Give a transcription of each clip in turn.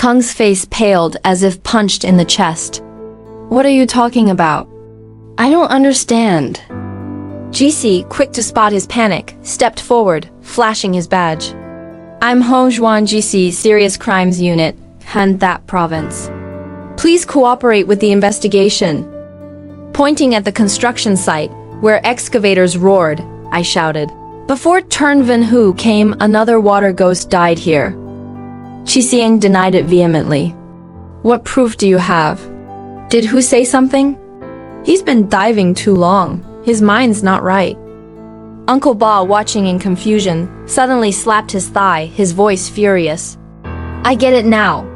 Kung's face paled as if punched in the chest. What are you talking about? I don't understand. GC, quick to spot his panic, stepped forward, flashing his badge. I'm Ho Zhuan GC, Serious Crimes Unit, Đồng Province. Please cooperate with the investigation. Pointing at the construction site, where excavators roared, I shouted. Before Turn Van Hu came, another water ghost died here. Qisiang denied it vehemently. What proof do you have? Did Hu say something? He's been diving too long. His mind's not right. Uncle Ba, watching in confusion, suddenly slapped his thigh, his voice furious. I get it now.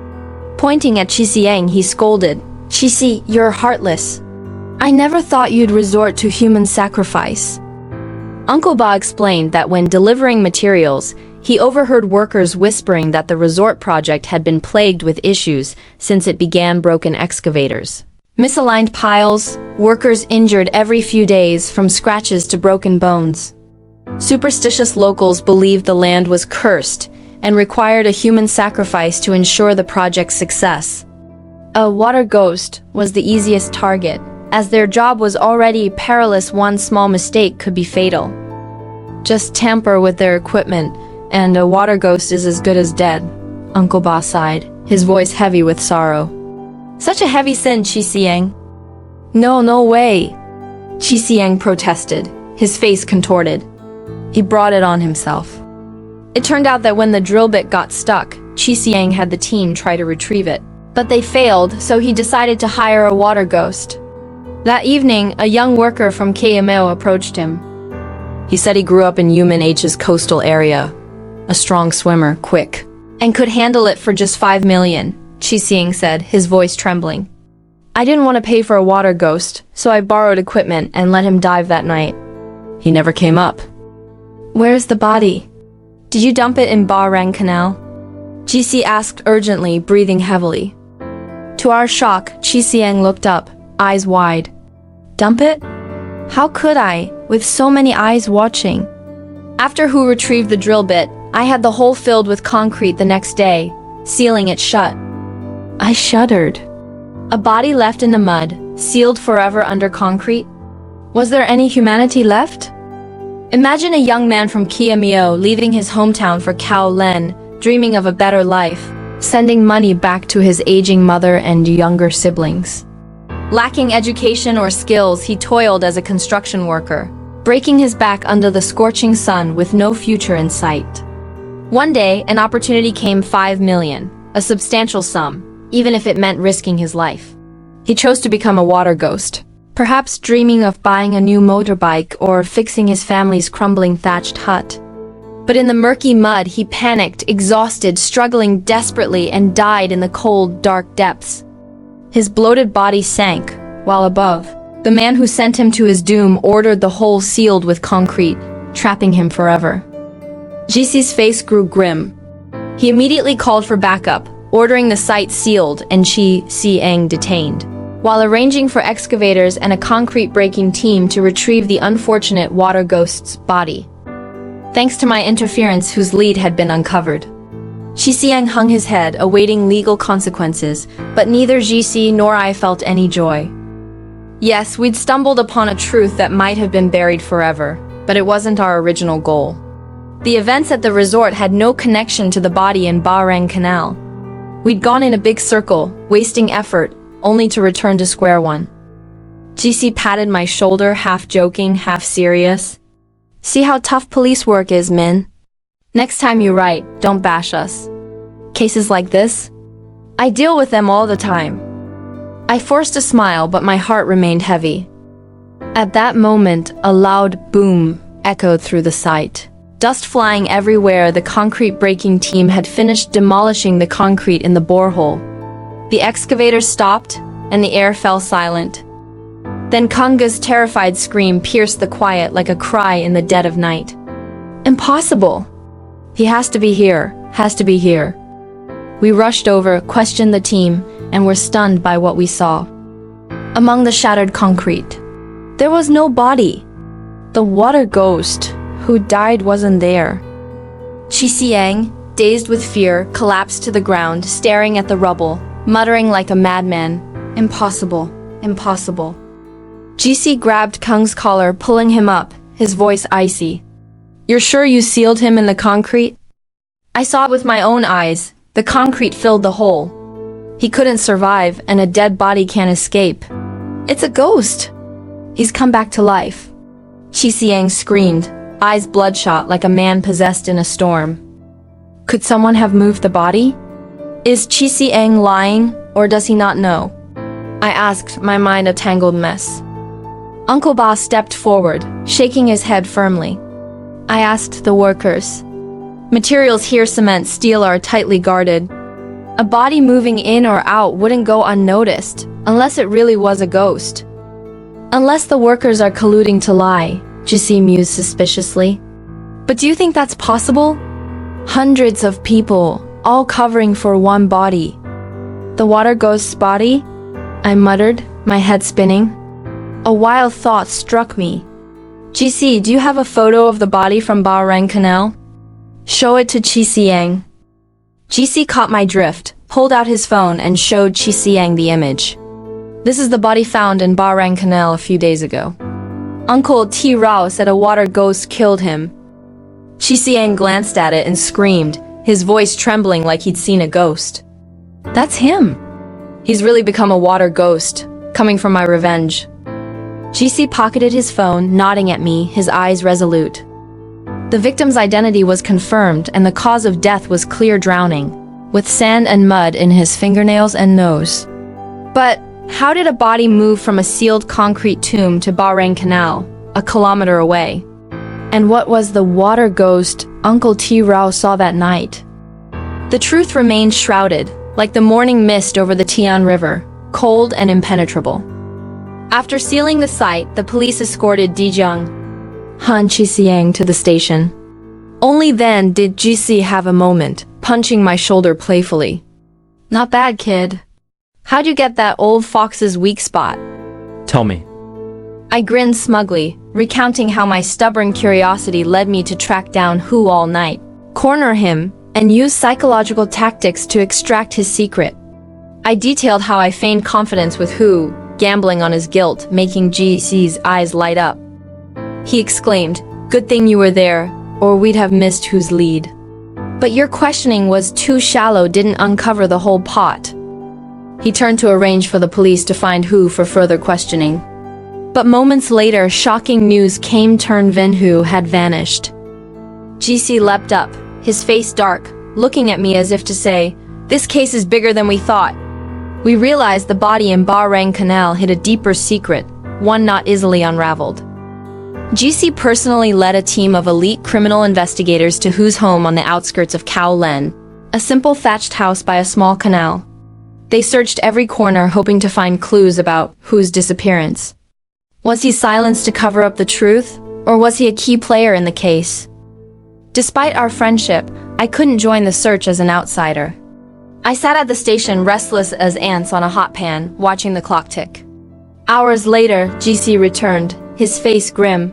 Pointing at Qisiang, he scolded. Qisi, you're heartless. I never thought you'd resort to human sacrifice. Uncle Ba explained that when delivering materials, he overheard workers whispering that the resort project had been plagued with issues since it began broken excavators. Misaligned piles, workers injured every few days from scratches to broken bones. Superstitious locals believed the land was cursed and required a human sacrifice to ensure the project's success. A water ghost was the easiest target, as their job was already perilous. One small mistake could be fatal. Just tamper with their equipment, and a water ghost is as good as dead, Uncle Ba sighed, his voice heavy with sorrow. Such a heavy sin, Qisiang. No way, Qisiang protested, his face contorted. He brought it on himself. It turned out that when the drill bit got stuck, Qisiang had the team try to retrieve it. But they failed, so he decided to hire a water ghost. That evening, a young worker from KMO approached him. He said he grew up in Human H's coastal area, a strong swimmer, quick, and could handle it for just 5 million, Qisiang said, his voice trembling. I didn't want to pay for a water ghost, so I borrowed equipment and let him dive that night. He never came up. Where's the body? Did you dump it in Ba Rang Canal? GC asked urgently, breathing heavily. To our shock, Qisiang looked up, eyes wide. Dump it? How could I, with so many eyes watching? After Hu retrieved the drill bit, I had the hole filled with concrete the next day, sealing it shut. I shuddered. A body left in the mud, sealed forever under concrete? Was there any humanity left? Imagine a young man from Kiamio leaving his hometown for Cao Lãnh, dreaming of a better life, sending money back to his aging mother and younger siblings. Lacking education or skills, he toiled as a construction worker, breaking his back under the scorching sun with no future in sight. One day, an opportunity came. 5 million, a substantial sum, even if it meant risking his life. He chose to become a water ghost, perhaps dreaming of buying a new motorbike or fixing his family's crumbling thatched hut. But in the murky mud, he panicked, exhausted, struggling desperately, and died in the cold, dark depths. His bloated body sank, while above, the man who sent him to his doom ordered the hole sealed with concrete, trapping him forever. GC's face grew grim. He immediately called for backup, ordering the site sealed and Qisiang detained, while arranging for excavators and a concrete-breaking team to retrieve the unfortunate water ghost's body. Thanks to my interference, whose lead had been uncovered. Qisiang hung his head, awaiting legal consequences, but neither GC nor I felt any joy. Yes, we'd stumbled upon a truth that might have been buried forever, but it wasn't our original goal. The events at the resort had no connection to the body in Ba Rang Canal. We'd gone in a big circle, wasting effort, only to return to square one. GC patted my shoulder, half joking, half serious. See how tough police work is, Min? Next time you write, don't bash us. Cases like this? I deal with them all the time. I forced a smile, but my heart remained heavy. At that moment, a loud boom echoed through the site. Dust flying everywhere, the concrete-breaking team had finished demolishing the concrete in the borehole. The excavator stopped, and the air fell silent. Then Kunga's terrified scream pierced the quiet like a cry in the dead of night. Impossible! He has to be here, has to be here. We rushed over, questioned the team, and were stunned by what we saw. Among the shattered concrete, there was no body. The water ghost who died wasn't there. Qisiang, dazed with fear, collapsed to the ground, staring at the rubble, muttering like a madman, "Impossible, impossible." GC grabbed Kung's collar, pulling him up, his voice icy. "You're sure you sealed him in the concrete?" I saw it with my own eyes. The concrete filled the hole. He couldn't survive, and a dead body can't escape. "It's a ghost! He's come back to life!" Chi Xiang screamed, eyes bloodshot like a man possessed in a storm. Could someone have moved the body? Is Chi Xiang lying, or does he not know? I asked, my mind a tangled mess. Uncle Ba stepped forward, shaking his head firmly. I asked the workers. Materials here, cement, steel, are tightly guarded. A body moving in or out wouldn't go unnoticed, unless it really was a ghost. Unless the workers are colluding to lie, Jisi mused suspiciously. But do you think that's possible? Hundreds of people, all covering for one body. The water ghost's body? I muttered, my head spinning. A wild thought struck me. Jisi, do you have a photo of the body from Bahrain Canal? Show it to Chi Xiang. Jisi caught my drift, pulled out his phone and showed Chi Xiang the image. This is the body found in Bahrain Canal a few days ago. Uncle T. Rao said a water ghost killed him. Chi Xiang glanced at it and screamed, his voice trembling like he'd seen a ghost. That's him. He's really become a water ghost, coming for my revenge. GC pocketed his phone, nodding at me, his eyes resolute. The victim's identity was confirmed and the cause of death was clear drowning, with sand and mud in his fingernails and nose. But how did a body move from a sealed concrete tomb to Bahrain Canal, a kilometer away? And what was the water ghost Uncle T. Rao saw that night? The truth remained shrouded, like the morning mist over the Tian River, cold and impenetrable. After sealing the site, the police escorted Dijung Han Chi Xiang to the station. Only then did GC have a moment, punching my shoulder playfully. Not bad, kid. How'd you get that old fox's weak spot? Tell me. I grinned smugly, recounting how my stubborn curiosity led me to track down Hu all night, corner him, and use psychological tactics to extract his secret. I detailed how I feigned confidence with Hu, gambling on his guilt, making GC's eyes light up. He exclaimed, "Good thing you were there, or we'd have missed Hu's lead. But your questioning was too shallow, didn't uncover the whole pot." He turned to arrange for the police to find Hu for further questioning. But moments later, shocking news came. Vin Hu had vanished. GC leapt up, his face dark, looking at me as if to say, "This case is bigger than we thought." We realized the body in Bahrain Canal hid a deeper secret, one not easily unraveled. GC personally led a team of elite criminal investigators to Hu's home on the outskirts of Cao Lãnh, a simple thatched house by a small canal. They searched every corner hoping to find clues about Hu's disappearance. Was he silenced to cover up the truth, or was he a key player in the case? Despite our friendship, I couldn't join the search as an outsider. I sat at the station restless as ants on a hot pan, watching the clock tick. Hours later, GC returned, his face grim.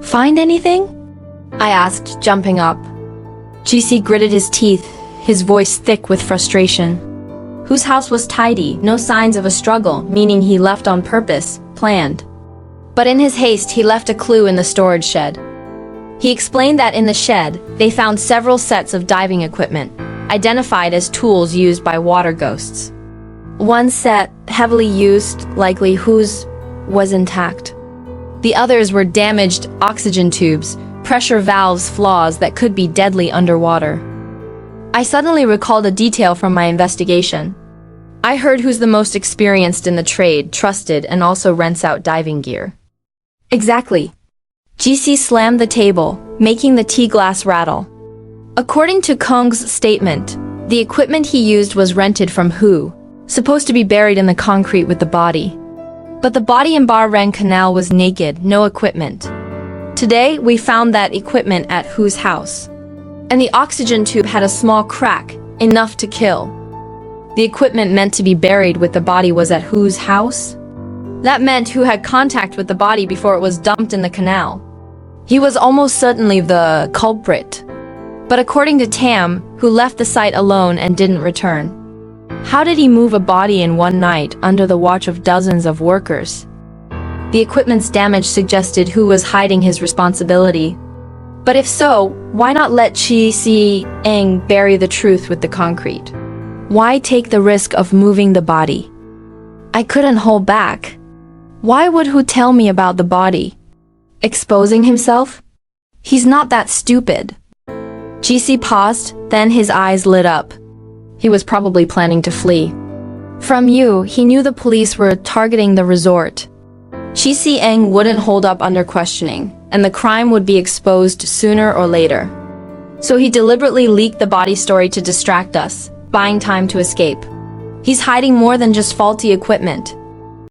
"Find anything?" I asked, jumping up. GC gritted his teeth, his voice thick with frustration. Whose house was tidy, no signs of a struggle, meaning he left on purpose, planned. But in his haste, he left a clue in the storage shed. He explained that in the shed, they found several sets of diving equipment, identified as tools used by water ghosts. One set, heavily used, likely Hu's, was intact. The others were damaged oxygen tubes, pressure valves, flaws that could be deadly underwater. I suddenly recalled a detail from my investigation. I heard Who's the most experienced in the trade, trusted, and also rents out diving gear. Exactly. GC slammed the table, making the tea glass rattle. According to Kung's statement, the equipment he used was rented from Hu, supposed to be buried in the concrete with the body. But the body in Bahrain Canal was naked, no equipment. Today, we found that equipment at Hu's house. And the oxygen tube had a small crack, enough to kill. The equipment meant to be buried with the body was at Hu's house? That meant Hu had contact with the body before it was dumped in the canal. He was almost certainly the culprit. But according to Tam, who left the site alone and didn't return, how did he move a body in one night under the watch of dozens of workers? The equipment's damage suggested who was hiding his responsibility. But if so, why not let Chi Si Eng bury the truth with the concrete? Why take the risk of moving the body? I couldn't hold back. Why would Hu tell me about the body? Exposing himself? He's not that stupid. GC paused, then his eyes lit up. He was probably planning to flee. From you, he knew the police were targeting the resort. Chi Si Eng wouldn't hold up under questioning, and the crime would be exposed sooner or later. So he deliberately leaked the body story to distract us, buying time to escape. He's hiding more than just faulty equipment.